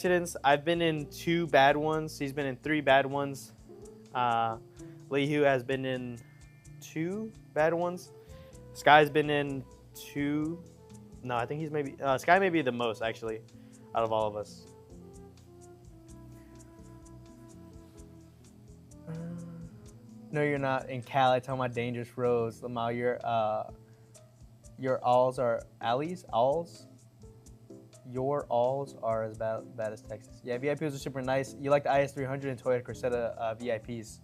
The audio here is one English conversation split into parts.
accidents. I've been in 2 bad ones. He's been in 3 bad ones. Lihu has been in 2 bad ones. Sky's been in 2. No, I think he's maybe Sky may be the most actually out of all of us. No, you're not in Cali talking about dangerous roads. Lamau, your alls are alleys? Alls? Your alls are as bad as Texas. Yeah, VIPs are super nice. You like the IS300 and Toyota Cressida VIPs.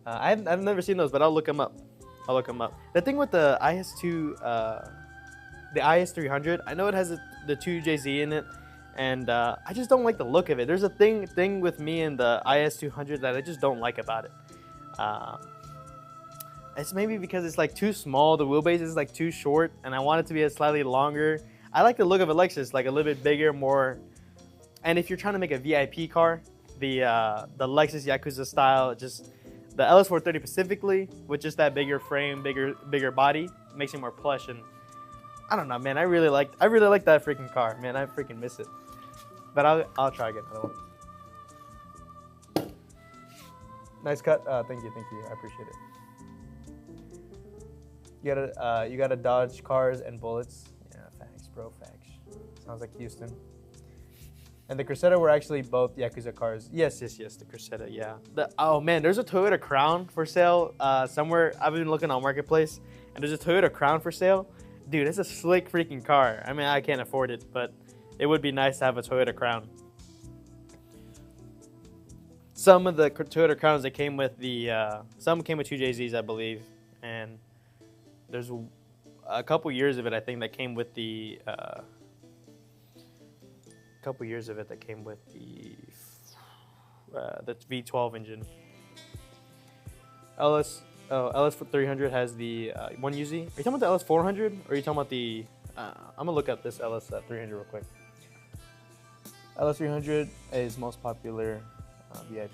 I've never seen those, but I'll look them up. The thing with the the IS300, I know it has the 2JZ in it, and I just don't like the look of it. There's a thing with me and the IS200 that I just don't like about it. It's maybe because it's like too small. The wheelbase is like too short, and I want it to be a slightly longer. I like the look of a Lexus, like a little bit bigger, more. And if you're trying to make a VIP car, the Lexus Yakuza style, just the LS430 specifically, with just that bigger frame, bigger body, makes it more plush. And I don't know, man. I really like that freaking car, man. I freaking miss it. But I'll try again. Nice cut. Thank you. I appreciate it. You gotta dodge cars and bullets. Yeah, facts, bro, facts. Sounds like Houston. And the Cressida were actually both Yakuza cars. Yes, the Cressida, yeah. Oh man, there's a Toyota Crown for sale somewhere. I've been looking on Marketplace, and there's a Toyota Crown for sale. Dude, it's a slick freaking car. I mean, I can't afford it, but it would be nice to have a Toyota Crown. Some of the Toyota Crowns that came with some came with 2JZs, I believe, and there's a couple years of it, I think, that came with the the V12 engine. LS300 has the 1UZ. Are you talking about the LS400, or are you talking about the? I'm gonna look up this LS300 real quick. LS300 is most popular VIP.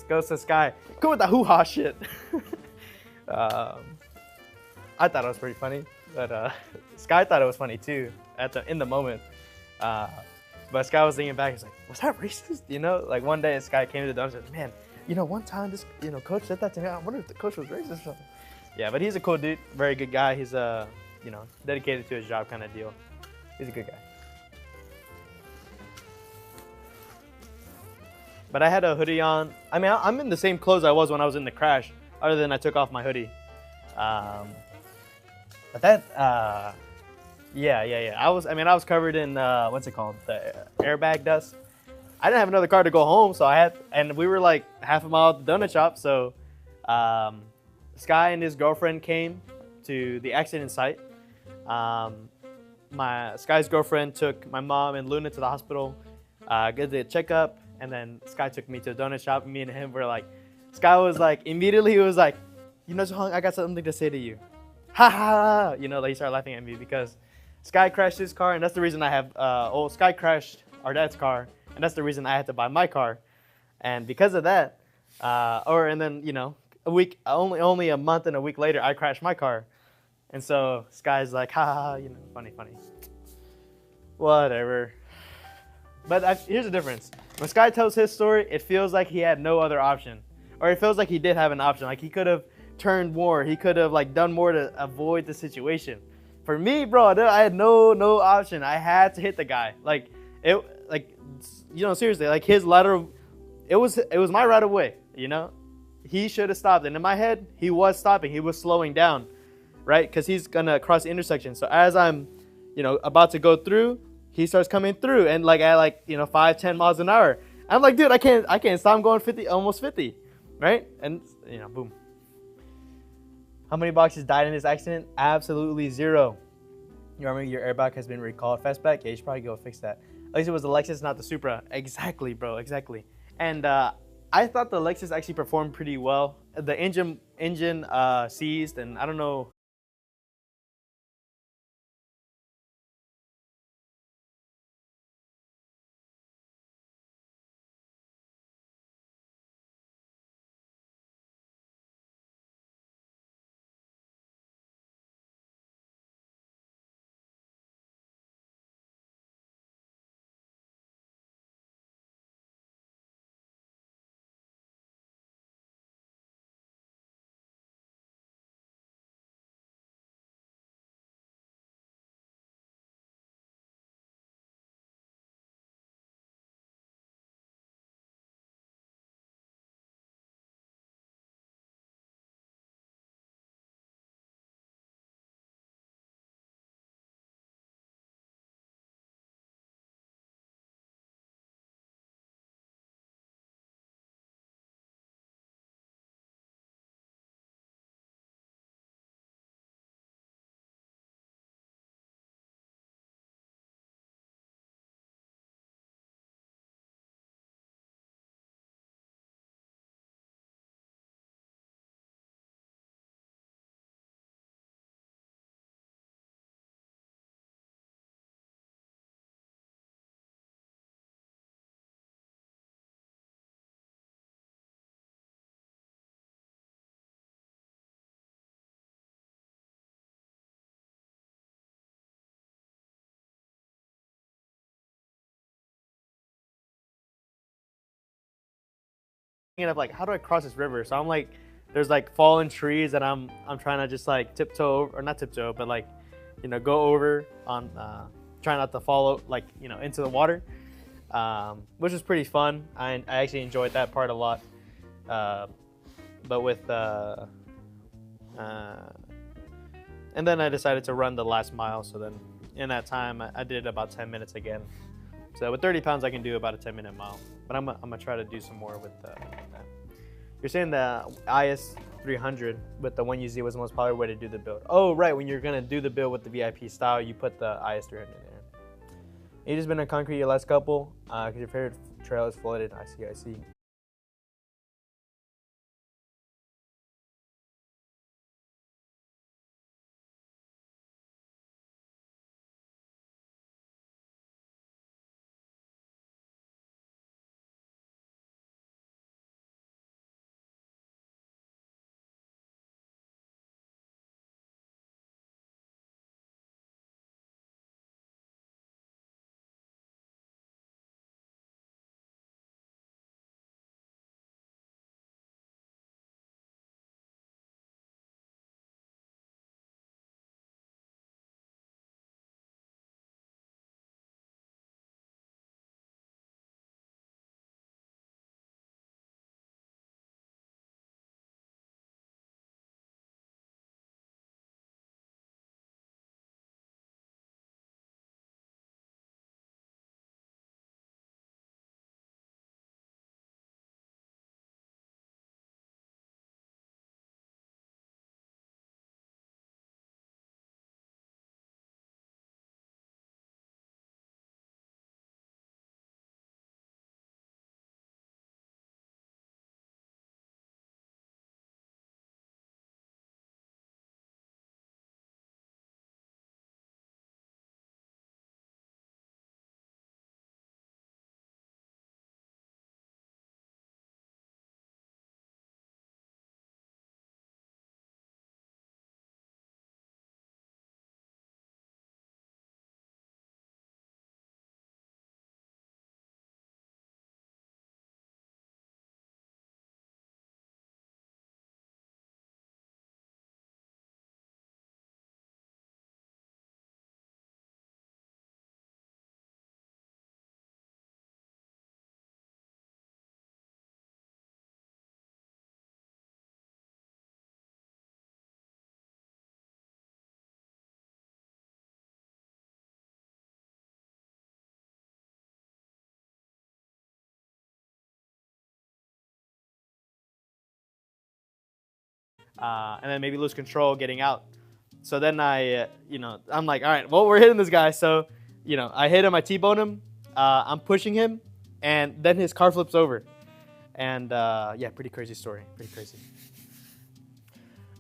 Goes to Sky. Go with the hoo-ha shit. I thought it was pretty funny, but Sky thought it was funny too in the moment. But Sky was thinking back, he's like, was that racist? You know, like one day Sky came to the dump and said, man, one time this, coach said that to me. I wonder if the coach was racist or something. Yeah, but he's a cool dude. Very good guy. He's dedicated to his job kind of deal. He's a good guy. But I had a hoodie on. I mean, I'm in the same clothes I was when I was in the crash, other than I took off my hoodie. But that, yeah. I was covered in, what's it called? The airbag dust. I didn't have another car to go home, so and we were like half a mile at the donut shop. So, Sky and his girlfriend came to the accident site. Sky's girlfriend took my mom and Luna to the hospital, get the checkup, and then Sky took me to the donut shop. And me and him were like, Sky was like, immediately he was like, Jung, I got something to say to you. Ha ha! Like he started laughing at me because Sky crashed his car, and that's the reason I have. Sky crashed our dad's car, and that's the reason I had to buy my car, and because of that, and then a week, only a month and a week later, I crashed my car, and so Sky's like, ha ha, funny, whatever. But here's the difference: when Sky tells his story, it feels like he had no other option, or it feels like he did have an option, like he could have turned more, he could have like done more to avoid the situation. For me, bro, I had no option. I had to hit the guy. Seriously, like his lateral, it was my right of way. He should have stopped. And in my head, he was stopping. He was slowing down, right? Because he's gonna cross the intersection. So as I'm, about to go through, he starts coming through, and like at 5-10 miles an hour. I'm like, dude, I can't stop. I'm going 50, almost 50, right? And boom. How many boxes died in this accident? Absolutely 0. You remember your airbag has been recalled. Fastback? Yeah, you should probably go fix that. At least it was the Lexus, not the Supra. Exactly, bro. Exactly. And I thought the Lexus actually performed pretty well. The engine seized, and I don't know. Thinking of like, how do I cross this river? So I'm like, there's like fallen trees that I'm trying to just like tiptoe over, or not tiptoe, but like, go over on, trying not to fall into the water, which was pretty fun. I actually enjoyed that part a lot. But with and then I decided to run the last mile. So then in that time, I did about 10 minutes again. So with 30 pounds, I can do about a 10-minute mile. But I'm gonna try to do some more with that. You're saying the IS 300 with the 1UZ was the most popular way to do the build. Oh, right. When you're gonna do the build with the VIP style, you put the IS 300 in. You just been on concrete your last couple because your favorite trail is flooded. I see. and then maybe lose control getting out. So then I'm like, all right, well, we're hitting this guy. So, I hit him, I T-bone him, I'm pushing him, and then his car flips over. And yeah, pretty crazy story, pretty crazy.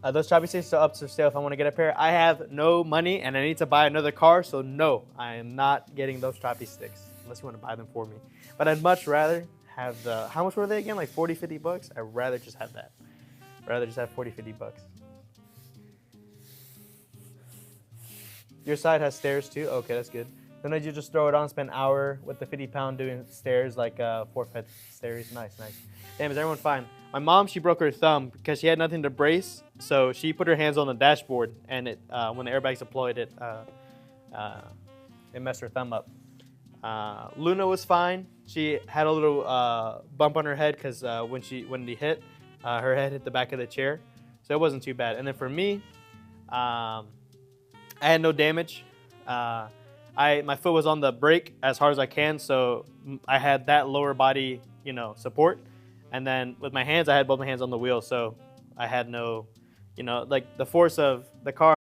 Those choppy sticks are up for sale if I want to get a pair. I have no money and I need to buy another car, so no, I am not getting those choppy sticks unless you want to buy them for me. But I'd much rather have how much were they again? Like 40, 50 bucks? I'd rather just have that. I'd rather just have 40, 50 bucks. Your side has stairs too? Okay, that's good. Then you just throw it on, spend an hour with the 50-pound doing stairs, like 4 stairs. Nice, nice. Damn, is everyone fine? My mom, she broke her thumb because she had nothing to brace, so she put her hands on the dashboard, and when the airbags deployed, it messed her thumb up. Luna was fine. She had a little bump on her head because when they hit, her head hit the back of the chair, so it wasn't too bad. And then for me, I had no damage. My foot was on the brake as hard as I can, so I had that lower body, support. And then with my hands, I had both my hands on the wheel, so I had no, like the force of the car.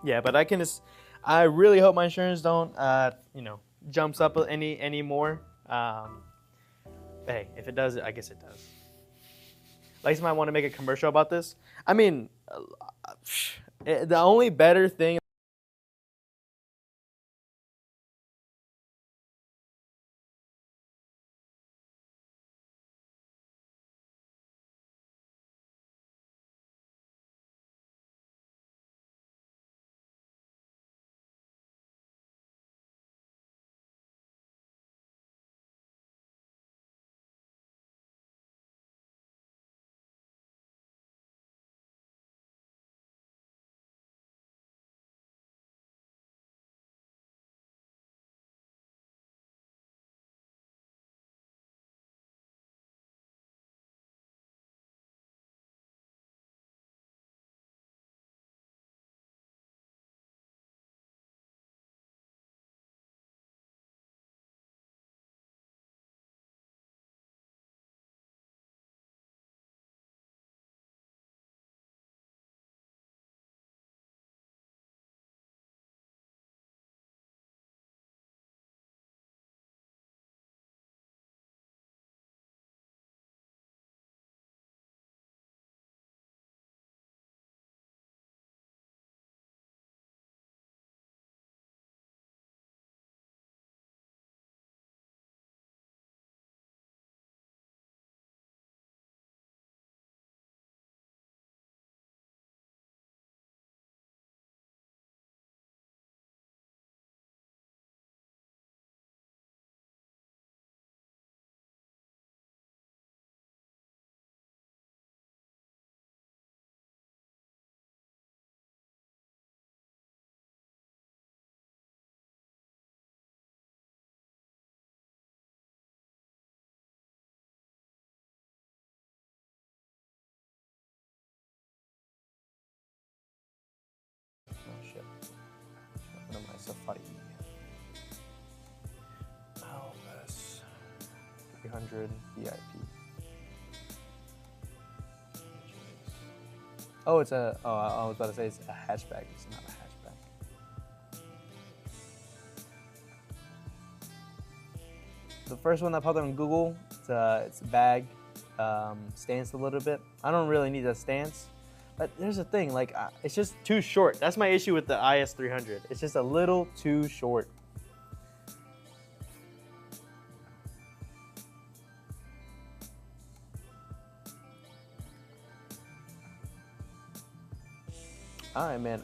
Yeah, but I really hope my insurance don't, jumps up any more. Hey, if it does, I guess it does. Lex might want to make a commercial about this. I mean, the only better thing Safari. LS 300 VIP. Oh, it's a. Oh, I was about to say it's a hatchback. It's not a hatchback. The first one that popped up on Google, it's a bag, stance a little bit. I don't really need a stance, but there's a thing, like it's just Too short. That's my issue with the IS300. it's just a little too short. All right, man.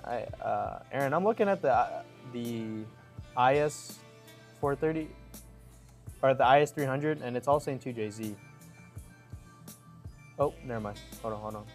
Aaron, I'm looking at the IS 430 or the IS 300, and it's all saying 2JZ. Oh, never mind. Hold on.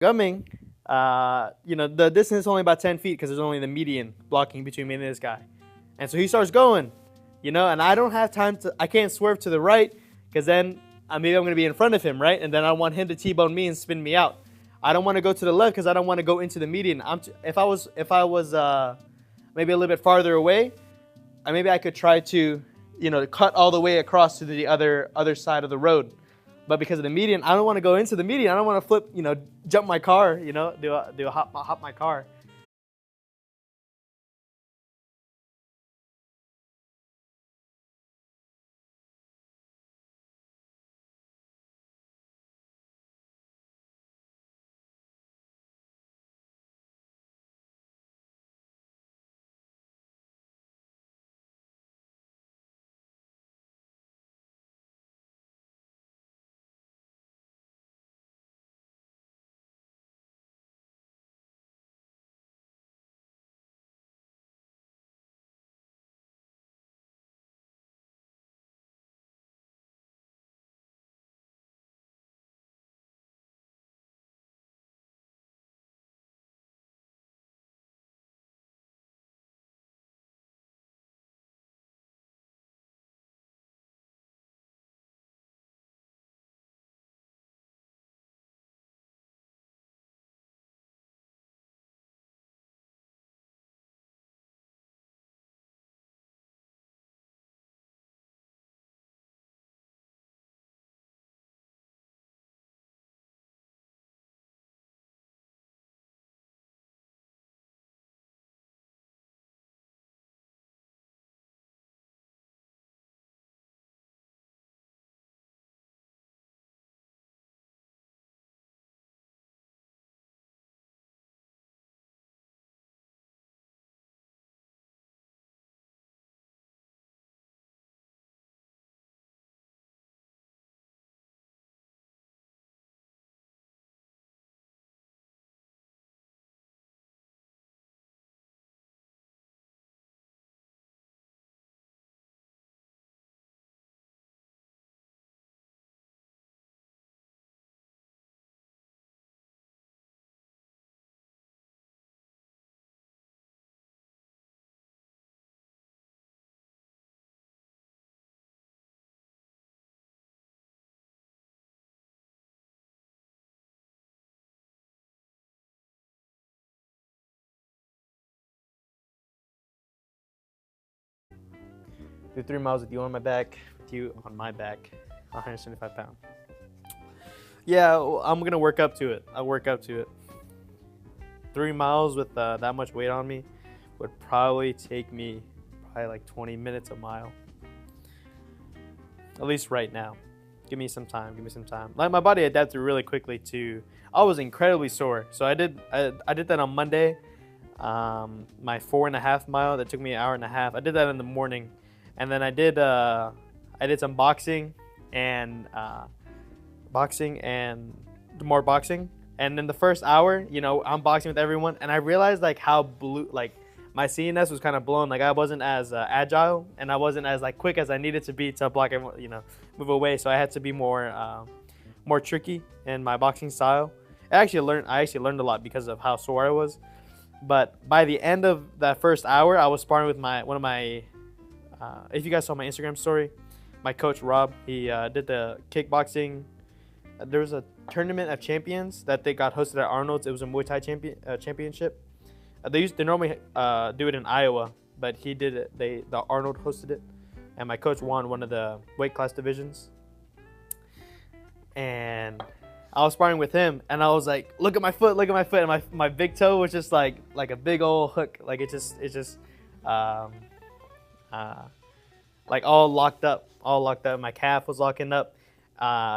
Gumming, the distance is only about 10 feet because there's only the median blocking between me and this guy. And so he starts going, and I don't have time I can't swerve to the right because then maybe I'm going to be in front of him, right? And then I want him to T-bone me and spin me out. I don't want to go to the left because I don't want to go into the median. If I was maybe a little bit farther away, maybe I could try to, cut all the way across to the other side of the road. But because of the median, I don't want to go into the median. I don't want to flip, jump my car, do a hop my car. Do 3 miles with you on my back, with you on my back, 175 pounds. Yeah, well, I'm gonna work up to it. I'll work up to it. 3 miles with that much weight on me would probably take me like 20 minutes a mile. At least right now. Give me some time. Give me some time. Like my body adapted really quickly to. I was incredibly sore, so I did that on Monday. My 4.5 mile that took me an hour and a half. I did that in the morning, and then I did some boxing and more boxing. And in the first hour, you know, I'm boxing with everyone, and I realized like how my CNS was kind of blown. Like I wasn't as agile, and I wasn't as like quick as I needed to be to block and, you know, move away. So I had to be more tricky in my boxing style. I actually learned a lot because of how sore I was. But by the end of that first hour, I was sparring with one of my. If you guys saw my Instagram story, my coach Rob, he did the kickboxing. There was a tournament of champions that they got hosted at Arnold's. It was a Muay Thai championship. They normally do it in Iowa, but he did it. The Arnold hosted it, and my coach won one of the weight class divisions. And I was sparring with him, and I was like, "Look at my foot! Look at my foot!" And my big toe was just like a big old hook. Like it just like all locked up. My calf was locking up.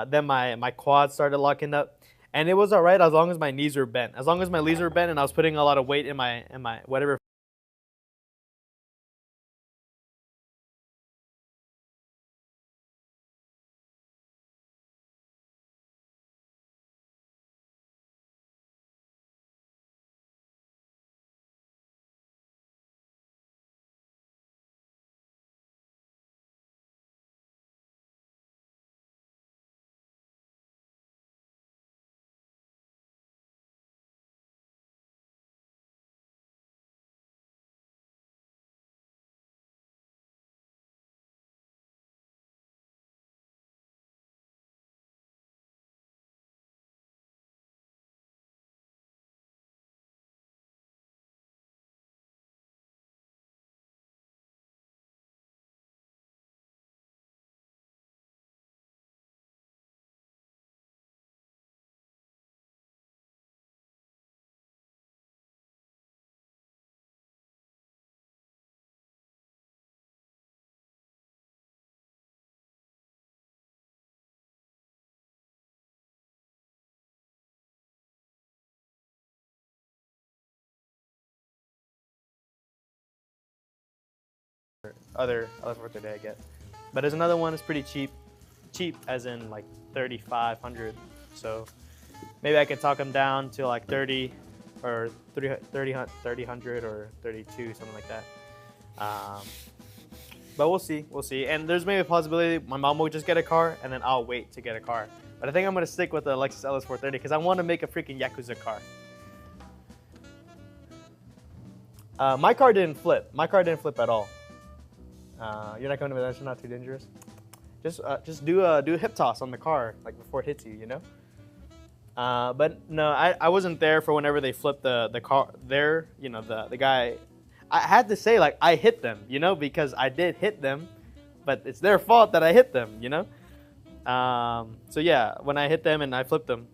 Then my quads started locking up. And it was all right as long as my knees were bent. As long as my knees were bent and I was putting a lot of weight in my whatever. Other work that I get. But there's another one that's pretty cheap as in like 3,500. So maybe I can talk them down to like 30 or 3,000 or 32, something like that. But we'll see. And there's maybe a possibility my mom will just get a car and then I'll wait to get a car. But I think I'm gonna stick with the Lexus LS430 because I want to make a freaking Yakuza car. My car didn't flip. My car didn't flip at all. You're not going to that's not too dangerous. Just do a hip toss on the car like before it hits you, you know. But no, I wasn't there for whenever they flipped the car. There, you know, the guy. I had to say like I hit them, you know, because I did hit them, but it's their fault that I hit them, you know. So yeah, when I hit them and I flipped them,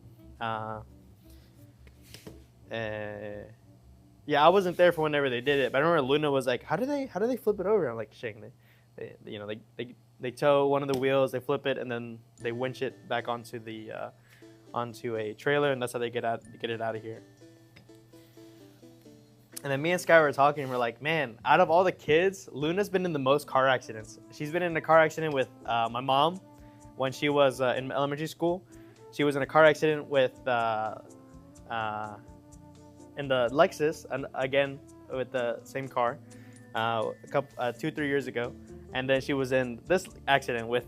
yeah, I wasn't there for whenever they did it, but I remember Luna was like, "How do they flip it over?" I'm like, "Shang, they tow one of the wheels, they flip it, and then they winch it back onto a trailer, and that's how they get it out of here." And then me and Sky were talking, and we're like, "Man, out of all the kids, Luna's been in the most car accidents. She's been in a car accident with my mom when she was in elementary school. She was in a car accident with." In the Lexus, and again with the same car, 2-3 years ago, and then she was in this accident with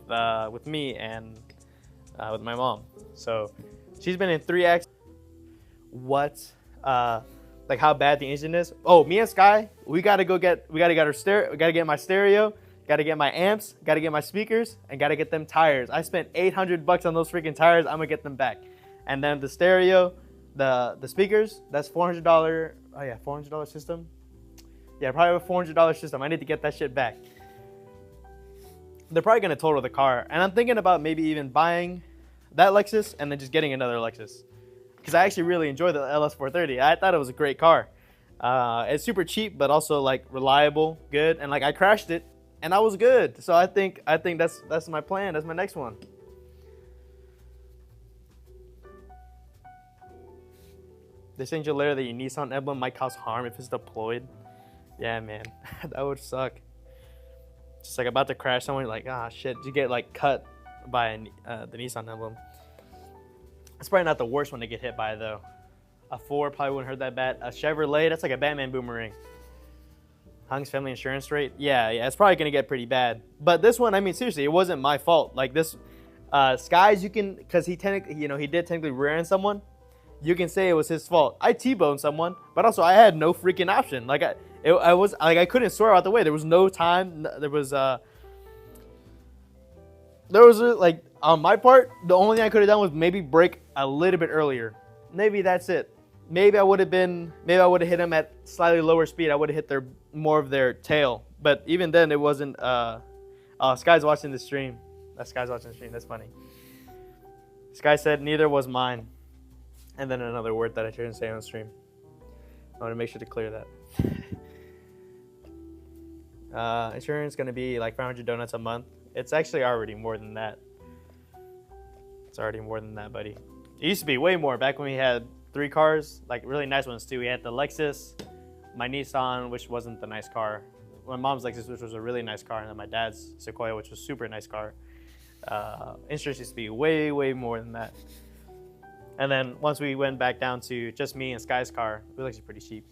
me and with my mom. So she's been in 3 accidents. What, like how bad the engine is? Oh, me and Sky, we gotta get our stereo. We gotta get my stereo. Gotta get my amps. Gotta get my speakers, and gotta get them tires. I spent $800 on those freaking tires. I'm gonna get them back, and then the stereo. The speakers, that's $400. Oh yeah, $400 system. Yeah, probably a $400 system. I need to get that shit back. they're probably gonna total the car. And I'm thinking about maybe even buying that Lexus and then just getting another Lexus, because I actually really enjoy the LS430. I thought it was a great car. It's super cheap, but also like reliable, good, and like I crashed it and I was good. So I think that's my plan. That's my next one. This angel layer that your Nissan emblem might cause harm if it's deployed. Yeah, man, that would suck. Just like about to crash someone, like, ah, shit, you get like cut by the Nissan emblem. It's probably not the worst one to get hit by though. A Ford probably wouldn't hurt that bad. A Chevrolet, that's like a Batman boomerang. Hung's family insurance rate, yeah, it's probably gonna get pretty bad. But this one, I mean, seriously, it wasn't my fault. Like this, Skies, you can, because he technically, he did technically rear-end someone. You can say it was his fault. I T-boned someone, but also I had no freaking option. Like I couldn't swerve out the way. There was no time. There was like on my part, the only thing I could have done was maybe brake a little bit earlier. Maybe that's it. Maybe I would have hit them at slightly lower speed. I would have hit more of their tail. But even then, it wasn't. Sky's watching the stream. Sky's watching the stream. That's funny. Sky said neither was mine. And then another word that I shouldn't say on stream. I want to make sure to clear that. Insurance is going to be like 500 donuts a month. It's actually already more than that. It's already more than that, buddy. It used to be way more back when we had 3 cars, like really nice ones too. We had the Lexus, my Nissan, which wasn't the nice car, my mom's Lexus, which was a really nice car, and then my dad's Sequoia, which was a super nice car. Insurance used to be way, way more than that. And then once we went back down to just me and Sky's car, it was actually pretty cheap.